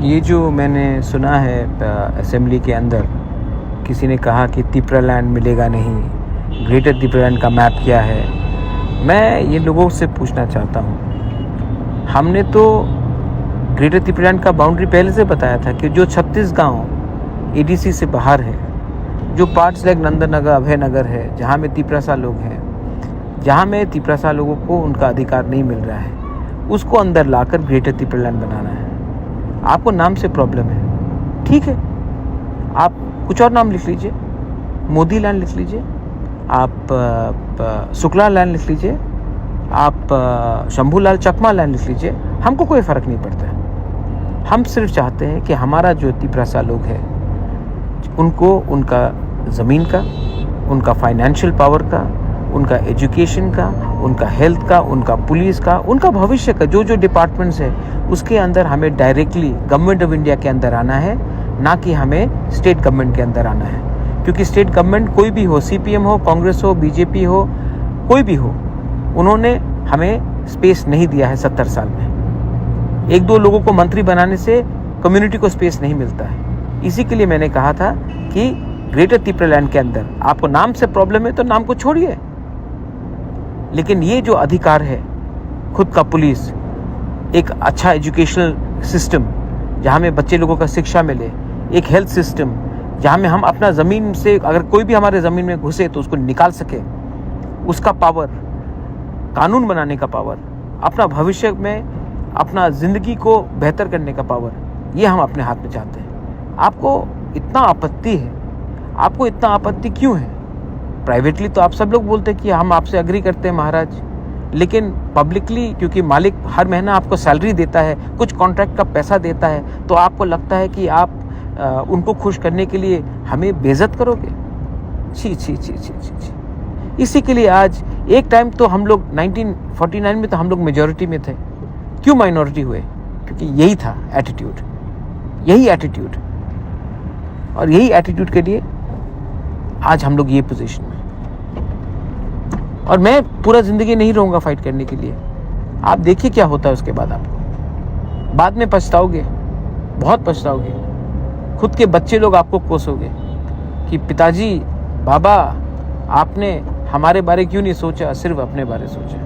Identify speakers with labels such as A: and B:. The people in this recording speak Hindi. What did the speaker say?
A: ये जो मैंने सुना है असेंबली के अंदर किसी ने कहा कि तिपरालैंड मिलेगा नहीं, ग्रेटर तिपरालैंड का मैप क्या है। मैं ये लोगों से पूछना चाहता हूँ, हमने तो ग्रेटर तिपरालैंड का बाउंड्री पहले से बताया था कि जो 36 गांव एडीसी से बाहर है, जो पार्ट्स लाइक नंदनगर, अभय नगर है, जहाँ में तिपरासा लोग हैं, जहाँ में तिपरासा लोगों को उनका अधिकार नहीं मिल रहा है, उसको अंदर लाकर ग्रेटर तिपरालैंड बनाना है। आपको नाम से प्रॉब्लम है, ठीक है, आप कुछ और नाम लिख लीजिए, मोदी लैंड लिख लीजिए, आप शुक्ला लैंड लिख लीजिए, आप शंभूलाल चकमा लैंड लिख लीजिए, हमको कोई फ़र्क नहीं पड़ता है। हम सिर्फ चाहते हैं कि हमारा जो तिपरासा लोग है उनको उनका ज़मीन का, उनका फाइनेंशियल पावर का, उनका एजुकेशन का, उनका हेल्थ का, उनका पुलिस का, उनका भविष्य का जो जो डिपार्टमेंट्स है उसके अंदर हमें डायरेक्टली गवर्नमेंट ऑफ इंडिया के अंदर आना है, ना कि हमें स्टेट गवर्नमेंट के अंदर आना है। क्योंकि स्टेट गवर्नमेंट कोई भी हो, सीपीएम हो, कांग्रेस हो, बीजेपी हो, कोई भी हो, उन्होंने हमें स्पेस नहीं दिया है 70 साल में। एक दो लोगों को मंत्री बनाने से कम्युनिटी को स्पेस नहीं मिलता है। इसी के लिए मैंने कहा था कि ग्रेटर तिपरालैंड के अंदर आपको नाम से प्रॉब्लम है तो नाम को छोड़िए, लेकिन ये जो अधिकार है, खुद का पुलिस, एक अच्छा एजुकेशनल सिस्टम जहाँ में बच्चे लोगों का शिक्षा मिले, एक हेल्थ सिस्टम जहाँ में हम अपना ज़मीन से, अगर कोई भी हमारे ज़मीन में घुसे तो उसको निकाल सके, उसका पावर, कानून बनाने का पावर, अपना भविष्य में अपना ज़िंदगी को बेहतर करने का पावर, ये हम अपने हाथ में चाहते हैं। आपको इतना आपत्ति है, आपको इतना आपत्ति क्यों है? प्राइवेटली तो आप सब लोग बोलते हैं कि हम आपसे अग्री करते हैं महाराज, लेकिन पब्लिकली क्योंकि मालिक हर महीना आपको सैलरी देता है, कुछ कॉन्ट्रैक्ट का पैसा देता है, तो आपको लगता है कि आप उनको खुश करने के लिए हमें बेइज्जत करोगे। छी छी छी छी छी छी। इसी के लिए आज एक टाइम तो हम लोग 1949 में तो हम लोग मेजॉरिटी में थे, क्यों माइनॉरिटी हुए? क्योंकि यही था एटीट्यूड, यही एटीट्यूड, और यही एटीट्यूड के लिए आज हम लोग ये पोजीशन में। और मैं पूरा ज़िंदगी नहीं रहूँगा फाइट करने के लिए। आप देखिए क्या होता है उसके बाद, आपको बाद में पछताओगे, बहुत पछताओगे। खुद के बच्चे लोग आपको कोसोगे कि पिताजी, बाबा, आपने हमारे बारे क्यों नहीं सोचा, सिर्फ अपने बारे सोचा।